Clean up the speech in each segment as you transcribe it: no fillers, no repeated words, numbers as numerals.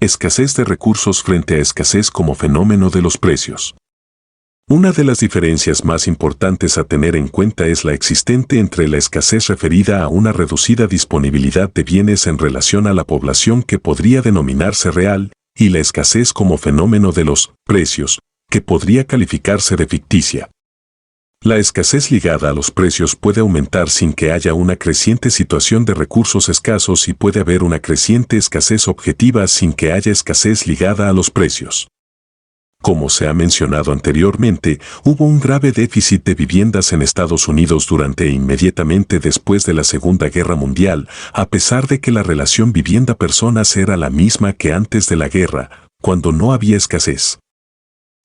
Escasez de recursos frente a escasez como fenómeno de los precios. Una de las diferencias más importantes a tener en cuenta es la existente entre la escasez referida a una reducida disponibilidad de bienes en relación a la población que podría denominarse real, y la escasez como fenómeno de los precios, que podría calificarse de ficticia. La escasez ligada a los precios puede aumentar sin que haya una creciente situación de recursos escasos y puede haber una creciente escasez objetiva sin que haya escasez ligada a los precios. Como se ha mencionado anteriormente, hubo un grave déficit de viviendas en Estados Unidos durante e inmediatamente después de la Segunda Guerra Mundial, a pesar de que la relación vivienda-personas era la misma que antes de la guerra, cuando no había escasez.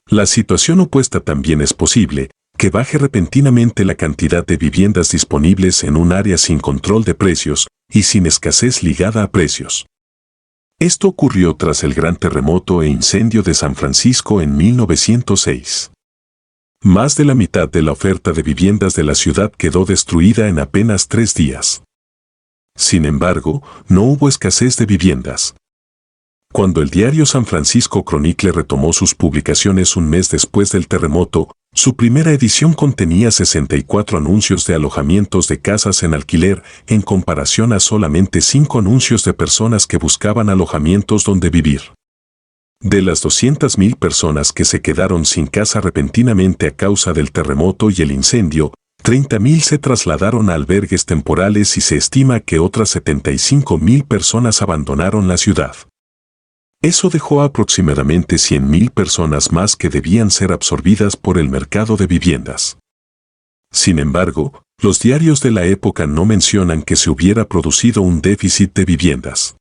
La situación opuesta también es posible, que baje repentinamente la cantidad de viviendas disponibles en un área sin control de precios y sin escasez ligada a precios. Esto ocurrió tras el gran terremoto e incendio de San Francisco en 1906. Más de la mitad de la oferta de viviendas de la ciudad quedó destruida en apenas 3 días. Sin embargo, no hubo escasez de viviendas. Cuando el diario San Francisco Chronicle retomó sus publicaciones un mes después del terremoto, su primera edición contenía 64 anuncios de alojamientos de casas en alquiler, en comparación a solamente 5 anuncios de personas que buscaban alojamientos donde vivir. De las 200,000 personas que se quedaron sin casa repentinamente a causa del terremoto y el incendio, 30,000 se trasladaron a albergues temporales y se estima que otras 75,000 personas abandonaron la ciudad. Eso dejó aproximadamente 100,000 personas más que debían ser absorbidas por el mercado de viviendas. Sin embargo, los diarios de la época no mencionan que se hubiera producido un déficit de viviendas.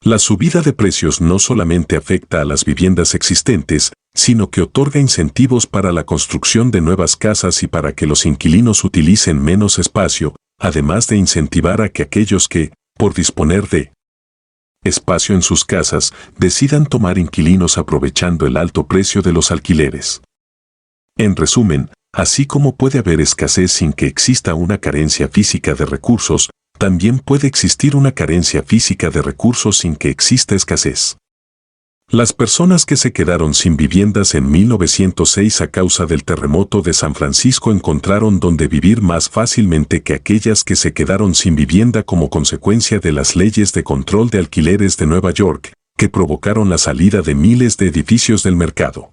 La subida de precios no solamente afecta a las viviendas existentes, sino que otorga incentivos para la construcción de nuevas casas y para que los inquilinos utilicen menos espacio, además de incentivar a que aquellos que, por disponer de espacio en sus casas, decidan tomar inquilinos aprovechando el alto precio de los alquileres. En resumen, así como puede haber escasez sin que exista una carencia física de recursos, también puede existir una carencia física de recursos sin que exista escasez. Las personas que se quedaron sin viviendas en 1906 a causa del terremoto de San Francisco encontraron donde vivir más fácilmente que aquellas que se quedaron sin vivienda como consecuencia de las leyes de control de alquileres de Nueva York, que provocaron la salida de miles de edificios del mercado.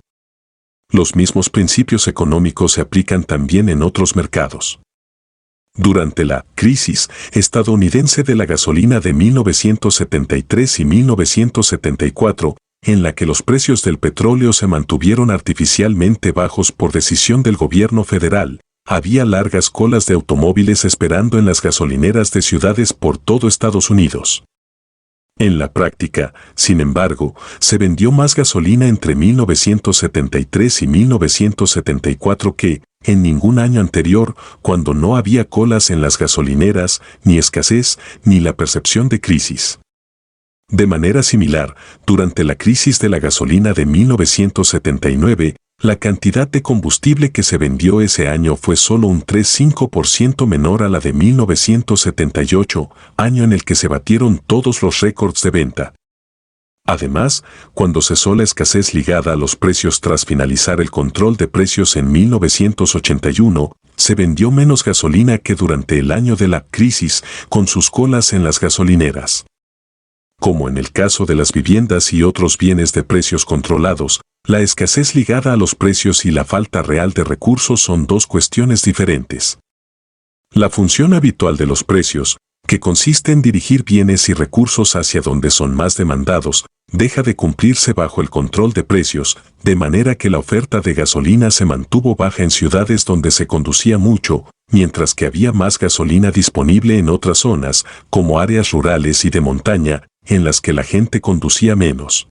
Los mismos principios económicos se aplican también en otros mercados. Durante la crisis estadounidense de la gasolina de 1973 y 1974, en la que los precios del petróleo se mantuvieron artificialmente bajos por decisión del gobierno federal, había largas colas de automóviles esperando en las gasolineras de ciudades por todo Estados Unidos. En la práctica, sin embargo, se vendió más gasolina entre 1973 y 1974 que, en ningún año anterior, cuando no había colas en las gasolineras, ni escasez, ni la percepción de crisis. De manera similar, durante la crisis de la gasolina de 1979, la cantidad de combustible que se vendió ese año fue solo un 3,5% menor a la de 1978, año en el que se batieron todos los récords de venta. Además, cuando cesó la escasez ligada a los precios tras finalizar el control de precios en 1981, se vendió menos gasolina que durante el año de la crisis, con sus colas en las gasolineras. Como en el caso de las viviendas y otros bienes de precios controlados, la escasez ligada a los precios y la falta real de recursos son dos cuestiones diferentes. La función habitual de los precios, que consiste en dirigir bienes y recursos hacia donde son más demandados, deja de cumplirse bajo el control de precios, de manera que la oferta de gasolina se mantuvo baja en ciudades donde se conducía mucho, mientras que había más gasolina disponible en otras zonas, como áreas rurales y de montaña, en las que la gente conducía menos.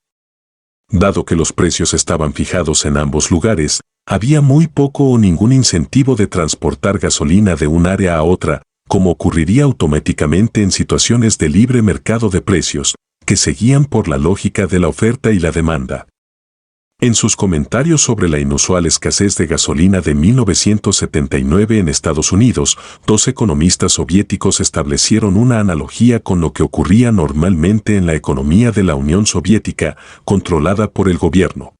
Dado que los precios estaban fijados en ambos lugares, había muy poco o ningún incentivo de transportar gasolina de un área a otra, como ocurriría automáticamente en situaciones de libre mercado de precios, que seguían por la lógica de la oferta y la demanda. En sus comentarios sobre la inusual escasez de gasolina de 1979 en Estados Unidos, dos economistas soviéticos establecieron una analogía con lo que ocurría normalmente en la economía de la Unión Soviética, controlada por el gobierno.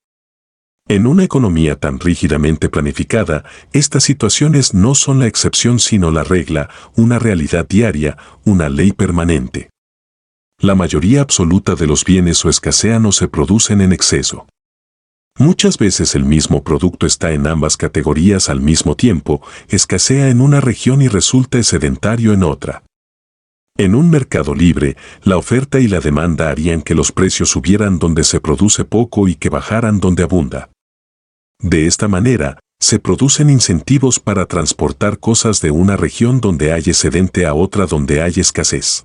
En una economía tan rígidamente planificada, estas situaciones no son la excepción sino la regla, una realidad diaria, una ley permanente. La mayoría absoluta de los bienes o escasean o se producen en exceso. Muchas veces el mismo producto está en ambas categorías al mismo tiempo, escasea en una región y resulta excedentario en otra. En un mercado libre, la oferta y la demanda harían que los precios subieran donde se produce poco y que bajaran donde abunda. De esta manera, se producen incentivos para transportar cosas de una región donde hay excedente a otra donde hay escasez.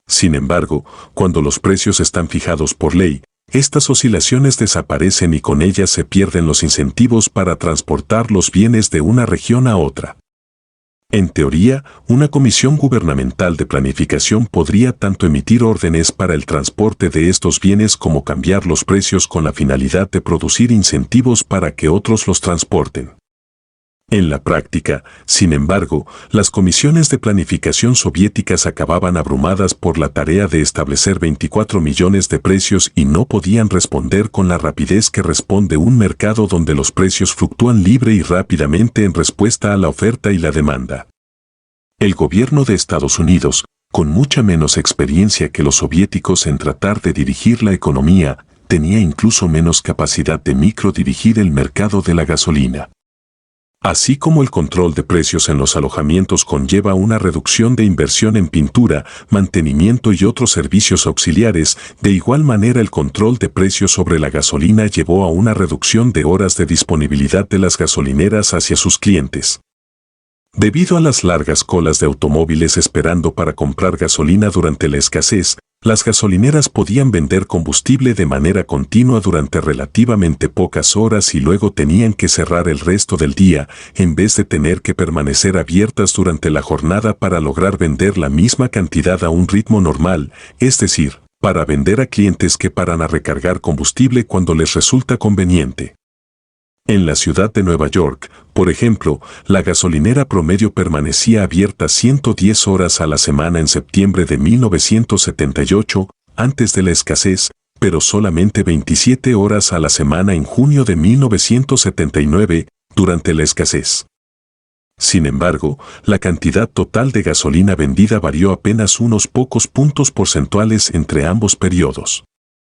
Sin embargo, cuando los precios están fijados por ley, estas oscilaciones desaparecen y con ellas se pierden los incentivos para transportar los bienes de una región a otra. En teoría, una comisión gubernamental de planificación podría tanto emitir órdenes para el transporte de estos bienes como cambiar los precios con la finalidad de producir incentivos para que otros los transporten. En la práctica, sin embargo, las comisiones de planificación soviéticas acababan abrumadas por la tarea de establecer 24 millones de precios y no podían responder con la rapidez que responde un mercado donde los precios fluctúan libre y rápidamente en respuesta a la oferta y la demanda. El gobierno de Estados Unidos, con mucha menos experiencia que los soviéticos en tratar de dirigir la economía, tenía incluso menos capacidad de microdirigir el mercado de la gasolina. Así como el control de precios en los alojamientos conlleva una reducción de inversión en pintura, mantenimiento y otros servicios auxiliares, de igual manera el control de precios sobre la gasolina llevó a una reducción de horas de disponibilidad de las gasolineras hacia sus clientes. Debido a las largas colas de automóviles esperando para comprar gasolina durante la escasez, las gasolineras podían vender combustible de manera continua durante relativamente pocas horas y luego tenían que cerrar el resto del día, en vez de tener que permanecer abiertas durante la jornada para lograr vender la misma cantidad a un ritmo normal, es decir, para vender a clientes que paran a recargar combustible cuando les resulta conveniente. En la ciudad de Nueva York, por ejemplo, la gasolinera promedio permanecía abierta 110 horas a la semana en septiembre de 1978, antes de la escasez, pero solamente 27 horas a la semana en junio de 1979, durante la escasez. Sin embargo, la cantidad total de gasolina vendida varió apenas unos pocos puntos porcentuales entre ambos periodos.